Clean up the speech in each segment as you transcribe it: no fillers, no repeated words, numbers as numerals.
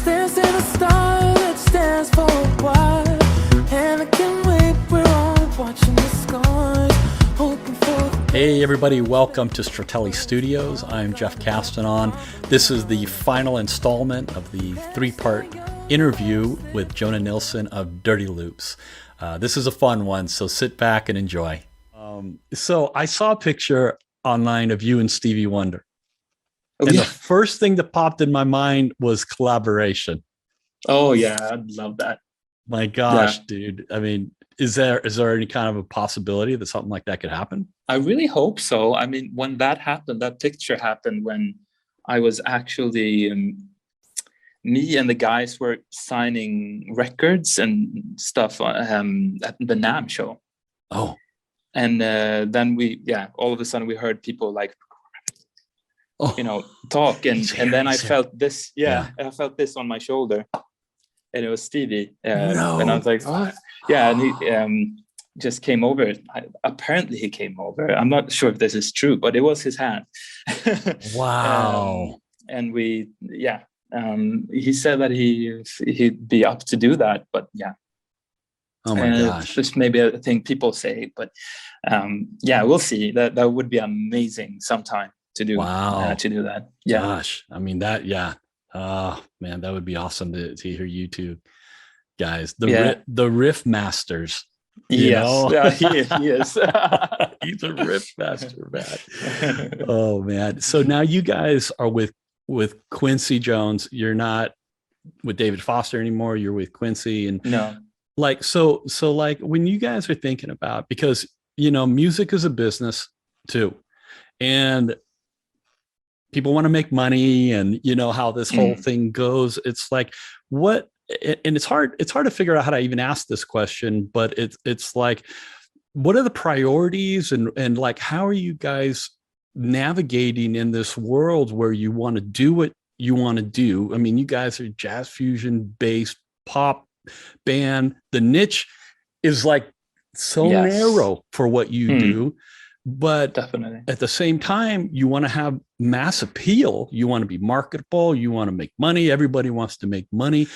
Dancing a star that stands for a while, and I can't wait, we're all watching the skies, hoping for... Hey everybody, welcome to Stratele Studios. I'm Jeff Castanon. This is the final installment of the three-part interview with Jonah Nilsson of Dirty Loops. This is a fun one, so sit back and enjoy. So I saw a picture online of you and Stevie Wonder. Oh, and yeah. The first thing that popped in my mind was collaboration. Oh yeah, I'd love that. My gosh, dude. I mean, is there any kind of a possibility that something like that could happen? I really hope so. I mean, when that happened, that picture happened when I was actually me and the guys were signing records and stuff at the NAMM show. Oh. And then all of a sudden we heard people like, talk, and then I felt this. I felt this on my shoulder, and it was Stevie. And I was like, what? Yeah, and he just came over. Apparently he came over. I'm not sure if this is true, but it was his hand. Wow. And we, he said that he'd be up to do that, but yeah. Oh my gosh. This may be a thing people say, but we'll see. That would be amazing sometime to do. Wow. To do that. Yeah. Gosh. I mean that. Yeah. Oh man, that would be awesome to hear you two guys. The riff masters. Yes. Yeah, he is. He's a riff master, man. Oh man. So now you guys are with Quincy Jones. You're not with David Foster anymore. You're with Quincy, and no. Like, so like when you guys are thinking about, because, music is a business too, and people want to make money, and how this whole thing goes. It's like, and it's hard to figure out how to even ask this question, but it's like, what are the priorities and like, how are you guys navigating in this world where you want to do what you want to do? I mean, you guys are jazz fusion based pop band. The niche is like so narrow for what you do, but definitely at the same time you want to have mass appeal, you want to be marketable, you want to make money, everybody wants to make money.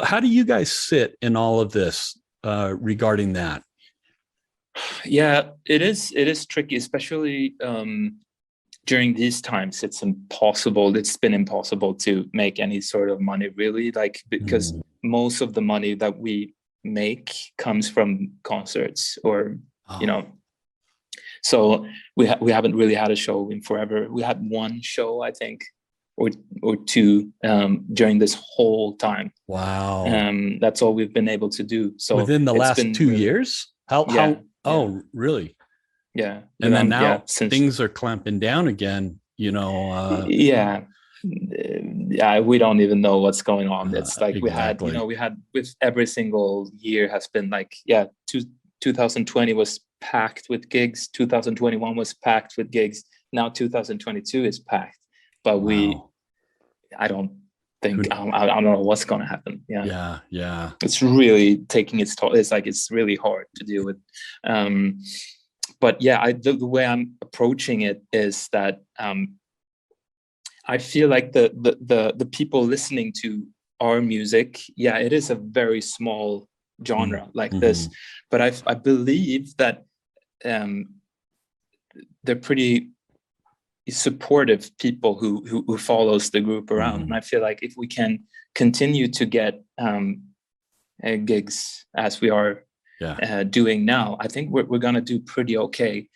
How do you guys sit in all of this regarding that? It is tricky, especially during these times. It's been impossible to make any sort of money, really, like, because most of the money that we make comes from concerts, or so we haven't really had a show in forever. We had one show, I think, or two during this whole time. Wow. That's all we've been able to do. So within the last 2 years? How really? Yeah. And then now things are clamping down again, we don't even know what's going on. It's like exactly. we had with every single year has been like, 2020 was packed with gigs, 2021 was packed with gigs, now 2022 is packed, but I don't think I don't know what's going to happen. It's really taking its toll. It's like, it's really hard to deal with. But the way I'm approaching it is that I feel like the people listening to our music, it is a very small genre like this, but I believe that they're pretty supportive people who follows the group around, and I feel like if we can continue to get gigs as we are doing now, I think we're gonna do pretty okay.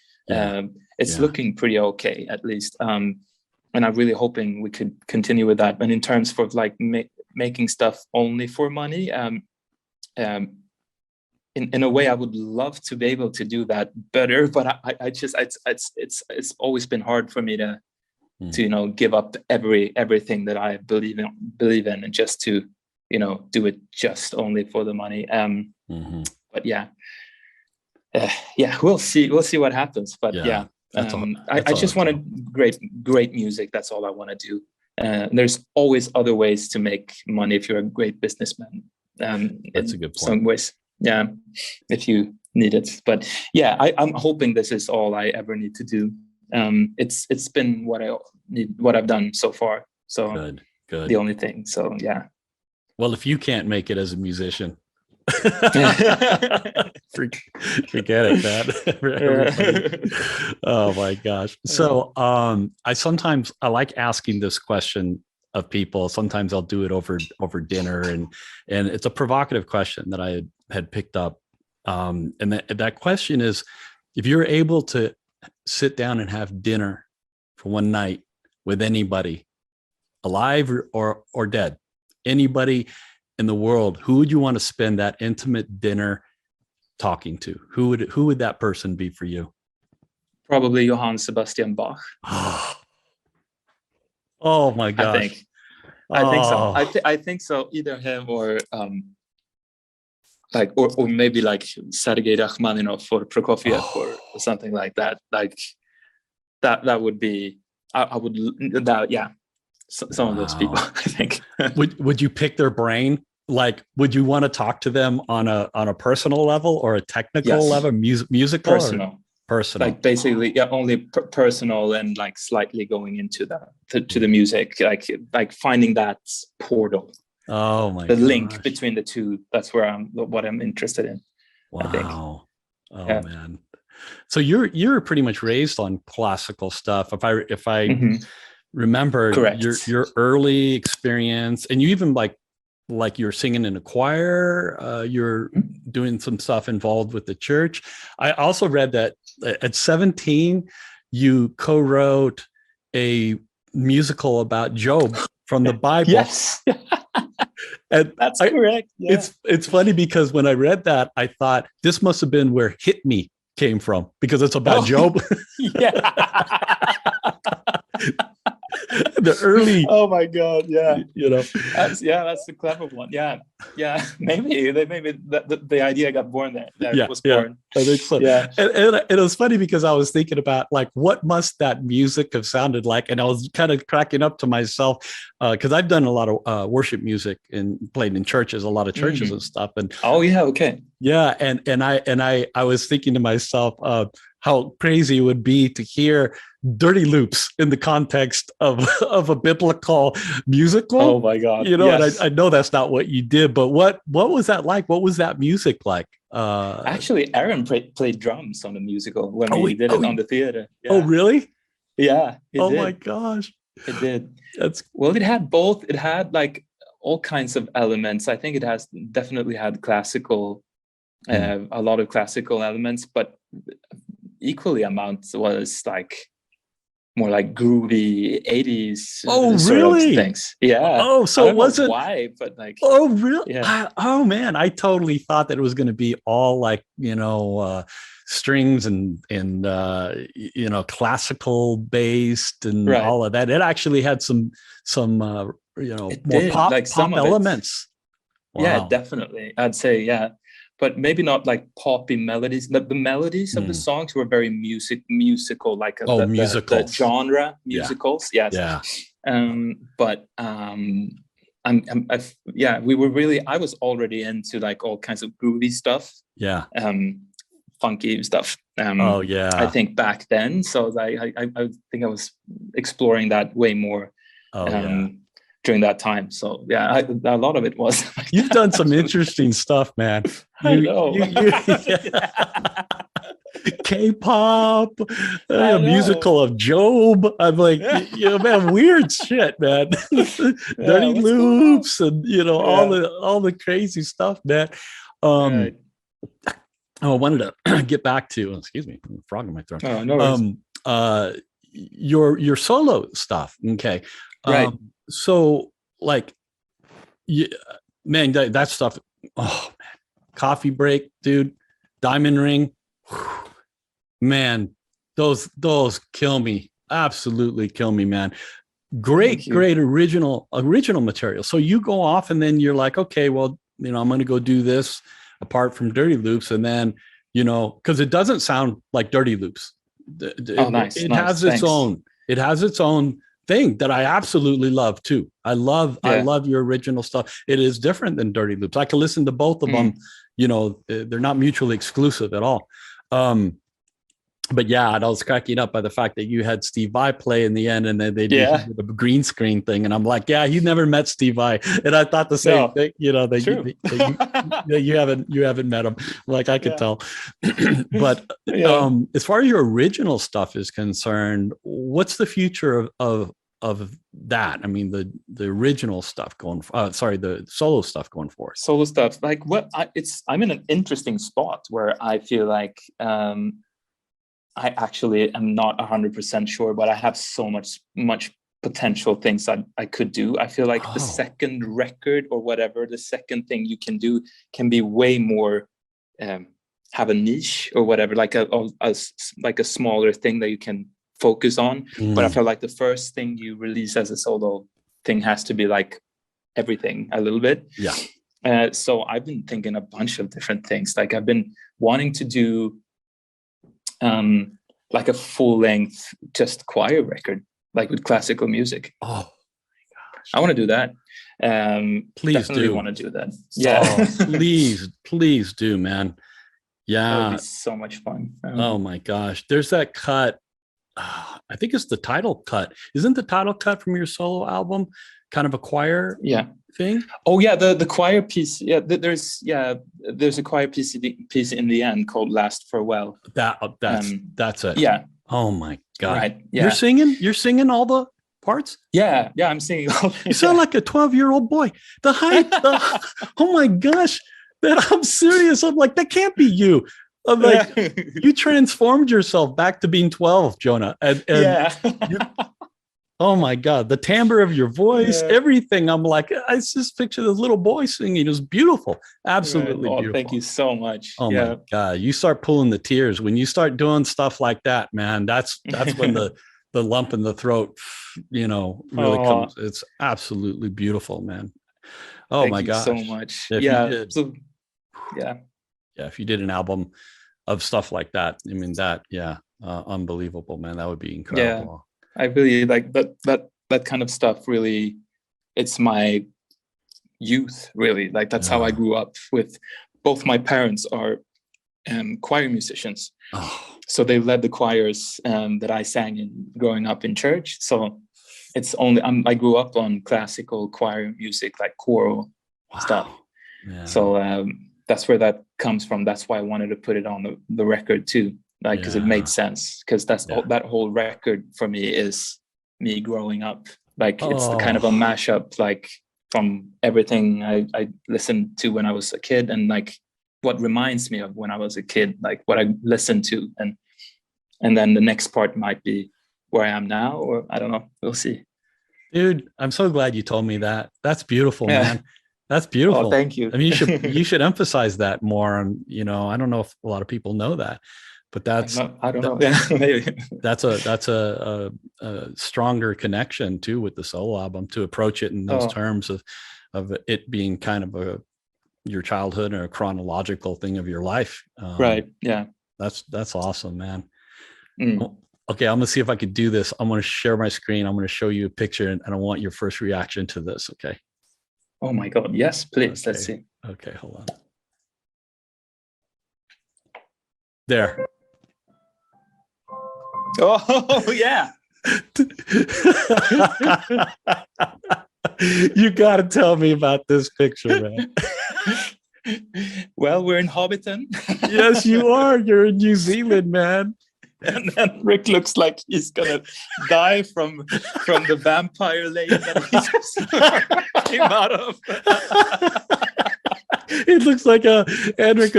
It's looking pretty okay, at least, and I'm really hoping we could continue with that. And in terms of like making stuff only for money, in a way I would love to be able to do that better, but I just it's always been hard for me to give up everything that I believe in and just to do it just only for the money. But we'll see what happens. But I just wanted great music. That's all I want to do. There's always other ways to make money if you're a great businessman. That's a good point. Some ways, if you need it. But I'm hoping this is all I ever need to do. It's been what I've done so far. So good. The only thing. So Well, if you can't make it as a musician, forget it, man. Oh my gosh. So I like asking this question of people. Sometimes I'll do it over dinner, and it's a provocative question that I had picked up. And that question is, if you're able to sit down and have dinner for one night with anybody, alive or dead, anybody in the world, who would you want to spend that intimate dinner talking to? Who would that person be for you? Probably Johann Sebastian Bach. Oh my gosh. I think so. I think so. Either him or or maybe like Sergei Rachmaninoff or Prokofiev or something like that. Like that would be. I would that yeah. Some of those people, I think. Would you pick their brain? Like, would you want to talk to them on a personal level or a technical level, musical? Personal. Like basically, yeah, only personal, and like slightly going into the music, like finding that portal. Oh my! The link between the two. That's what I'm interested in. Wow. I think. Oh man. So you're pretty much raised on classical stuff. If I remember your early experience, and you even like you're singing in a choir, you're doing some stuff involved with the church. I also read that at 17 you co-wrote a musical about Job from the Bible. Yes. And that's correct. Yeah. It's funny because when I read that, I thought this must have been where Hit Me came from, because it's about Job. Yeah. The early, oh my god, yeah, that's the clever one. Maybe the idea got born there. Was born. I think so. And it was funny because I was thinking about like, what must that music have sounded like, and I was kind of cracking up to myself because I've done a lot of worship music and played in churches, a lot of churches and stuff. And and I was thinking to myself how crazy it would be to hear dirty loops in the context of a biblical musical. Oh my God. And I know that's not what you did, but what was that like? What was that music like? Actually, Aaron played drums on the musical when we did it on the theater. Yeah. Oh, really? Yeah. Oh my gosh. It did. It had both. It had like all kinds of elements. I think it definitely had classical, a lot of classical elements, but equally amount was like more like groovy 80s really things. Yeah. Oh, so it wasn't why, but like, oh really? Yeah. Oh man, I totally thought that it was going to be all like strings and classical based and all of that. It actually had some more pop elements. Wow. Yeah, definitely. I'd say but maybe not like poppy melodies. The melodies of the songs were very musical, like the genre musicals. Yeah. Yes. Yeah. We were really. I was already into like all kinds of groovy stuff. Yeah. Funky stuff. I think back then. So I think I was exploring that way more. During that time. So a lot of it was. You've done some interesting stuff, man. I know. K-pop, a musical of Job. I'm like, man, weird shit, man. Dirty loops and all the crazy stuff, man. I wanted to get back to, excuse me, frog in my throat. Oh, no worries. Your solo stuff. Okay. Right. So like, man, that stuff. Oh man, Coffee Break, dude, Diamond Ring, man, those kill me. Absolutely kill me, man. Great original material. So you go off and then you're like, okay, well, I'm going to go do this apart from Dirty Loops, and then because it doesn't sound like Dirty Loops. Nice. It has its own. It has its own thing that I absolutely love too. I love your original stuff. It is different than Dirty Loops. I can listen to both of them. They're not mutually exclusive at all. but yeah, and I was cracking up by the fact that you had Steve Vai play in the end, and then they did Yeah. the green screen thing, and I'm like, yeah, you never met Steve Vai, and I thought the same No, thing, you know, true. that you haven't met him, like I could Yeah. tell. But Yeah. as far as your original stuff is concerned, what's the future of that? I mean, the original stuff going, sorry, the solo stuff going forward. Solo stuff, like I'm in an interesting spot where I feel like I actually am not 100% sure, but I have so much potential things that I could do. I feel like the second record or whatever, the second thing you can do can be way more, have a niche or whatever, like a smaller thing that you can focus on. But I feel like the first thing you release as a solo thing has to be like everything a little bit. Yeah. So I've been thinking a bunch of different things. Like I've been wanting to do like a full-length just choir record, like with classical music. Oh my gosh, I want to do that. Please definitely do. want to do that. Yeah. Oh, please do, man. Yeah, that would be so much fun. Oh my gosh, there's that cut. I think it's the title cut. Isn't the title cut from your solo album kind of a choir thing? Oh yeah, the choir piece. Yeah, there's a choir piece in the end called "Last Farewell." That's it. Yeah. Oh my god. Right. Yeah. You're singing all the parts? Yeah, I'm singing all. You sound like a 12-year-old boy. The height. Oh my gosh. I'm serious. I'm like, that can't be you. I'm like, you transformed yourself back to being 12, Jonah. And oh my God, the timbre of your voice, everything. I'm like, I just picture this little boy singing. It was beautiful. Absolutely beautiful. Thank you so much. Oh my God. You start pulling the tears when you start doing stuff like that, man. That's when the lump in the throat, really comes. It's absolutely beautiful, man. Oh thank my you gosh. so much. If you did an album of stuff like that, I mean unbelievable, man. That would be incredible. I really like that kind of stuff. Really, it's my youth, really. Like that's how I grew up. With both my parents are choir musicians, so they led the choirs that I sang in growing up in church. So it's I grew up on classical choir music, like choral stuff. Yeah. So that's where that comes from. That's why I wanted to put it on the record too. Like, because it made sense, because that whole record for me is me growing up. Like it's the kind of a mashup, like from everything I listened to when I was a kid, and like what reminds me of when I was a kid, like what I listened to, and then the next part might be where I am now, or I don't know, we'll see. Dude, I'm so glad you told me that. That's beautiful, man. That's beautiful. Oh, thank you. I mean, you should emphasize that more. And I don't know if a lot of people know that. But I don't know. Yeah, maybe. That's a stronger connection too with the solo album, to approach it in those terms of it being kind of your childhood or a chronological thing of your life. Right. Yeah. That's awesome, man. Okay, I'm gonna see if I could do this. I'm gonna share my screen. I'm gonna show you a picture, and I want your first reaction to this. Okay. Oh my God. Yes, please. Okay. Let's see. Okay, hold on. There. Oh yeah. You got to tell me about this picture, man. Well, we're in Hobbiton. Yes, you are. You're in New Zealand, man. And then Rick looks like he's gonna die from the vampire lake that he came out of. It looks like Henrik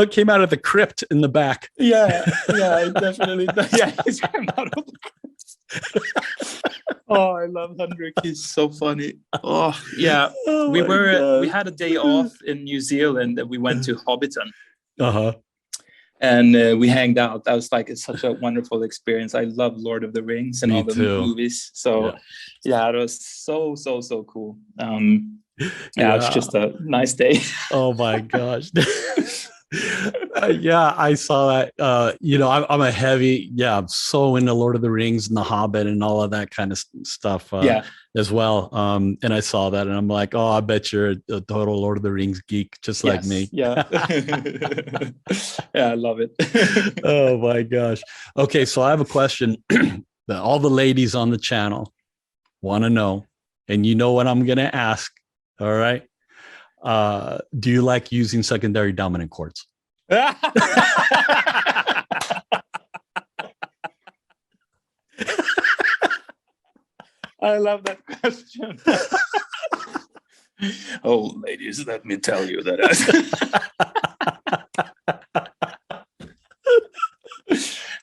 came out of the crypt in the back. Yeah, definitely. Yeah, he's come out of the crypt. Oh, I love Henrik. He's so funny. Oh, yeah. We had a day off in New Zealand, and we went to Hobbiton. And we hanged out. That was like such a wonderful experience. I love Lord of the Rings and all the movies. So yeah, it was so cool. It's just a nice day. Oh my gosh. Yeah, I saw that. I'm a heavy, I'm so into Lord of the Rings and The Hobbit and all of that kind of stuff Yeah. as well. And I saw that and I'm like, oh, I bet you're a total Lord of the Rings geek, just like me. Yeah. Yeah, I love it. Oh my gosh. Okay, so I have a question that all the ladies on the channel want to know, and you know what I'm going to ask. All right. Do you like using secondary dominant chords? I love that question. Oh, ladies, let me tell you that.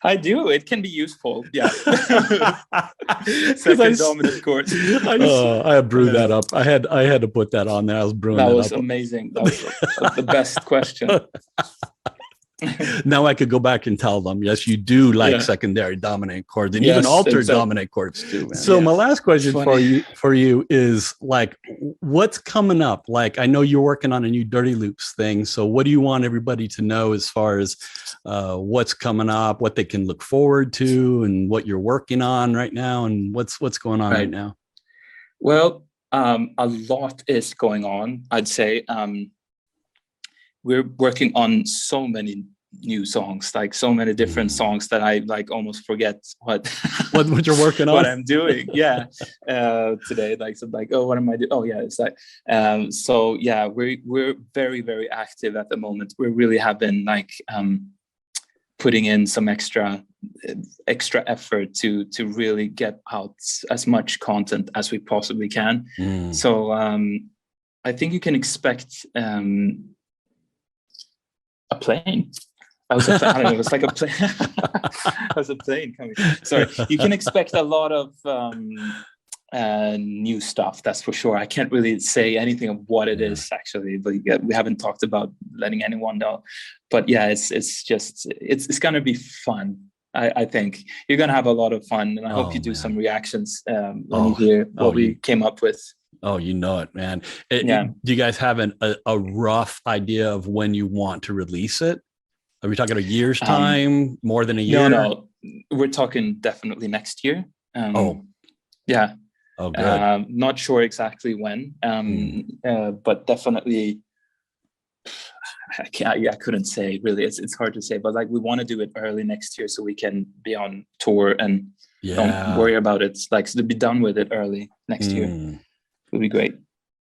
I do. It can be useful. Yeah. Second dominant chords. I brewed that up. I had to put that on there. I was brewing that that was up. amazing. That was the best question. Now I could go back and tell them, yes, you do like secondary dominant chords and even altered dominant chords too, man. So my last question for you is like, what's coming up? Like, I know you're working on a new Dirty Loops thing. So what do you want everybody to know as far as what's coming up, what they can look forward to, and what you're working on right now, and what's going on right now? Well, a lot is going on, I'd say. We're working on so many new songs, like so many different songs that I like almost forget what you're working on, what I'm doing. Yeah. Today, oh, what am I doing? Oh yeah, it's like so yeah, we're very, very active at the moment. We really have been like putting in some extra effort to really get out as much content as we possibly can. So I think you can expect a plane. I don't know, it was like a plane. It was a plane coming. Sorry. You can expect a lot of new stuff, that's for sure. I can't really say anything of what it is actually, but we haven't talked about letting anyone know. But yeah, it's gonna be fun. I think you're gonna have a lot of fun, and I hope you do some reactions when you hear what we came up with. Oh, you know it, man. Do you guys have a rough idea of when you want to release it? Are we talking a year's time, more than a year? No, we're talking definitely next year. Yeah. Oh, good. Not sure exactly when, but definitely. I couldn't say really. It's hard to say, but like we want to do it early next year so we can be on tour and don't worry about it. Like to be done with it early next year would be great.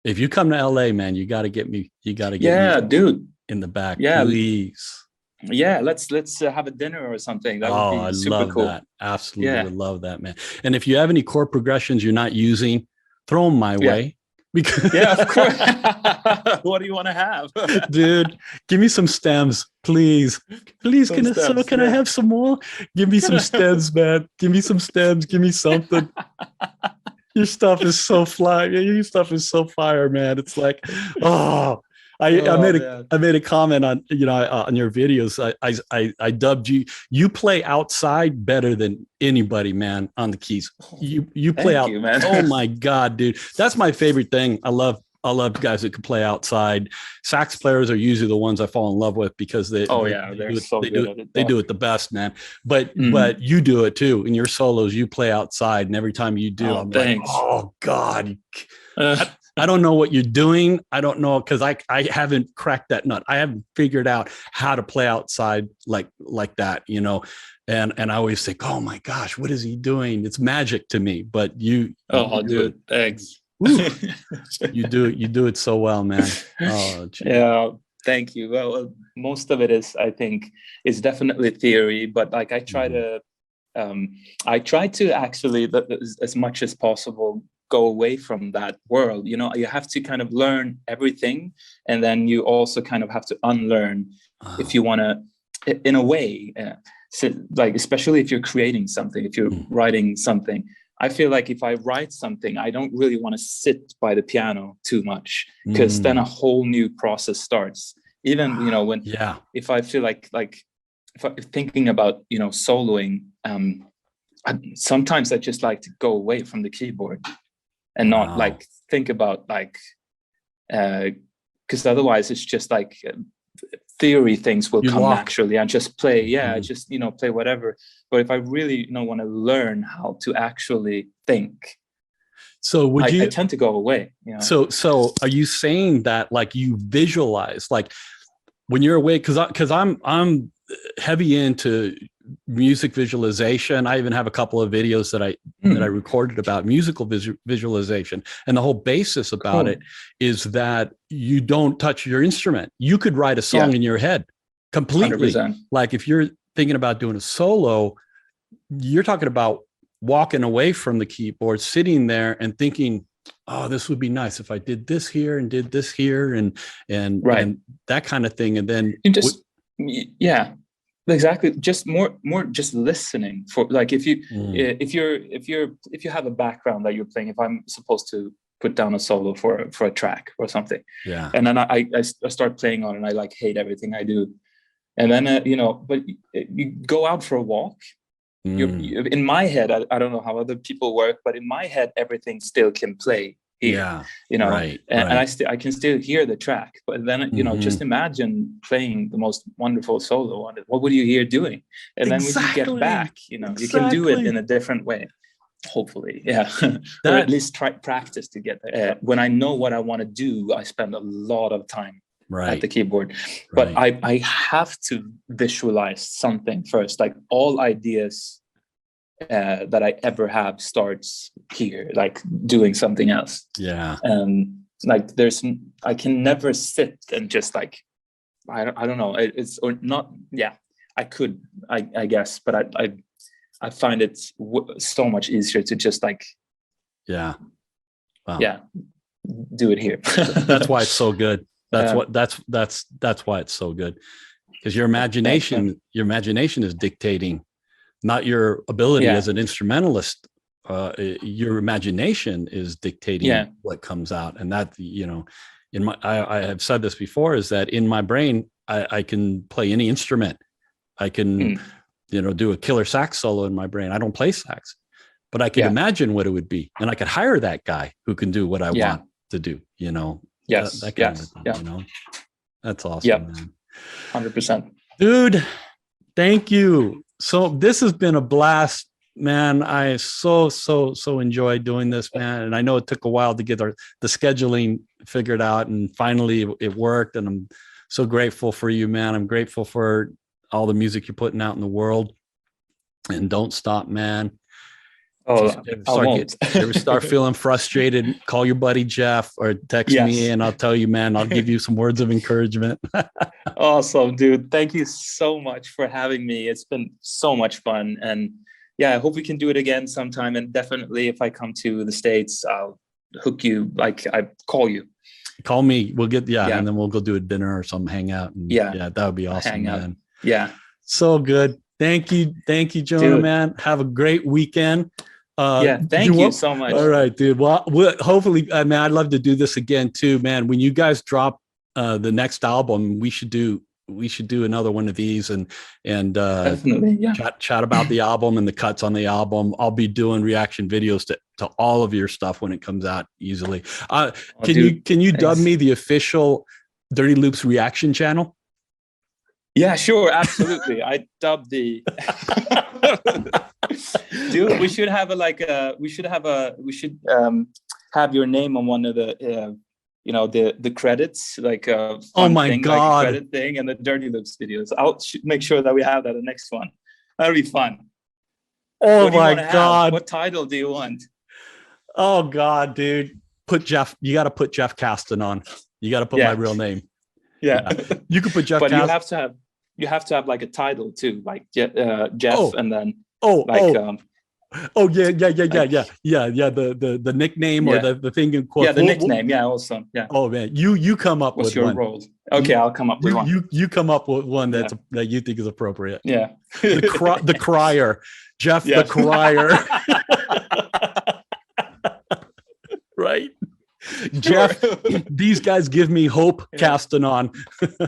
If you come to LA, man, you got to get me. You got to get me, dude, in the back, yeah, please. Yeah, let's have a dinner or something. That would be super cool. That. Absolutely love that, man. And if you have any chord progressions you're not using, throw them my way. Because of course. What do you want to have? Dude, give me some stems, please. Please, can I have some more? Give me some stems, man. Give me some stems. Give me something. Your stuff is so fly. Your stuff is so fire, man. It's like, I made a comment on on your videos. I dubbed you. You play outside better than anybody, man. On the keys, you play out. Man. Oh my god, dude, that's my favorite thing. I love guys that can play outside. Sax players are usually the ones I fall in love with because they do it the best, man. But you do it too. In your solos, you play outside, and every time you do, I'm thanks. like, oh god. I don't know what you're doing. I don't know, because I haven't cracked that nut. I haven't figured out how to play outside like that, And I always think, oh my gosh, what is he doing? It's magic to me. But you dude, thanks. You do it so well, man. Oh, geez. Yeah, thank you. Well, most of it I think is definitely theory, but like I try to actually, as much as possible, go away from that world. You have to kind of learn everything, and then you also kind of have to unlearn if you want to, in a way, like especially if you're creating something, if you're writing something. I feel like if I write something, I don't really want to sit by the piano too much, because then a whole new process starts. Even if I feel like if I'm thinking about soloing, sometimes I just like to go away from the keyboard and not like think about like because otherwise it's just like theory things will You come walk. naturally and just play. Yeah, Mhm. just, play whatever. But if I really, want to learn how to actually think, So would I you, tend to go away. so are you saying that like you visualize, like when you're away? Cause I'm heavy into music visualization. I even have a couple of videos that I recorded about musical visualization. And the whole basis about it is that you don't touch your instrument. You could write a song in your head completely. 100%. Like if you're thinking about doing a solo, you're talking about walking away from the keyboard, sitting there and thinking, oh, this would be nice if I did this here and did this here and Right. and that kind of thing. And then You just, yeah, exactly. Just more just listening for, like, if you have a background that you're playing, if I'm supposed to put down a solo for a track or something, yeah, and then I start playing on it and I like hate everything I do. And then, but you go out for a walk. In my head, I don't know how other people work, but in my head, everything still can play here. Yeah, right, and I can still hear the track. But then, just imagine playing the most wonderful solo on it. What would you hear doing? And then when you get back, you can do it in a different way. Hopefully, yeah, or at least try practice to get there. When I know what I want to do, I spend a lot of time at the keyboard. But I have to visualize something first. Like all ideas that I ever have starts here, like doing something else. Yeah. Like I can never sit and just like, I don't know. It's or not. Yeah, I could, I guess, but I find it so much easier to just like, wow. Yeah, do it here. That's why it's so good. That's why it's so good, because your imagination is dictating, not your ability as an instrumentalist. Your imagination is dictating what comes out. And that, I have said this before, is that in my brain, I can play any instrument. I can, do a killer sax solo in my brain. I don't play sax, but I can imagine what it would be. And I could hire that guy who can do what I want to do, Yes. That kind of thing, That's awesome. Yeah. Man. 100%. Dude, thank you. So this has been a blast, man. I so enjoyed doing this, man. And I know it took a while to get the scheduling figured out, and finally it worked. And I'm so grateful for you, man. I'm grateful for all the music you're putting out in the world. And don't stop, man. Oh, start feeling frustrated, call your buddy Jeff or text me, and I'll tell you, man, I'll give you some words of encouragement. Awesome, dude. Thank you so much for having me. It's been so much fun. And I hope we can do it again sometime. And definitely if I come to the States, I'll hook you, like I call you. Call me. We'll get, and then we'll go do a dinner or some hangout. And that would be awesome, man. Yeah. So good. Thank you, Jonah, man. Have a great weekend. Thank you so much. All right, dude. Well, hopefully, man, I'd love to do this again too, man. When you guys drop the next album, we should do another one of these and definitely, chat about the album and the cuts on the album. I'll be doing reaction videos to all of your stuff when it comes out easily. Can you dub me the official Dirty Loops reaction channel? Yeah, sure, absolutely. I dubbed the dude. We should have have your name on one of the the credits, like oh my god, like credit thing, and the Dirty Loops videos. I'll make sure that we have that the next one. That'll be fun. Oh my god, what title do you want? Oh god, dude, you got to put Jeff Caston on. You got to put my real name. Yeah. You could put Jeff, but you have to have like a title too, like Jeff, and then the nickname or the thing in quote. Yeah, the nickname. Yeah, also. Yeah. Oh man, you come up with your one. Role? Okay, I'll come up with one. You come up with one that you think is appropriate. Yeah. The crier, Jeff the crier. Right. Jeff, these guys give me hope. Casting on.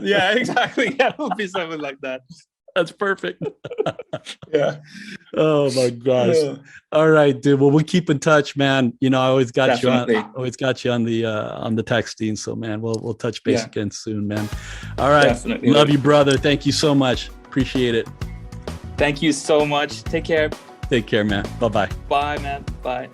Yeah, exactly. Yeah, it'll be something like that. That's perfect. Yeah. Oh my gosh. Yeah. All right, dude. Well, we'll keep in touch, man. You know, I always got Definitely. you on, on the texting. So man, we'll touch base Yeah. again soon, man. All right. Definitely. Love you, brother. Thank you so much. Appreciate it. Thank you so much. Take care. Take care, man. Bye-bye. Bye, man. Bye.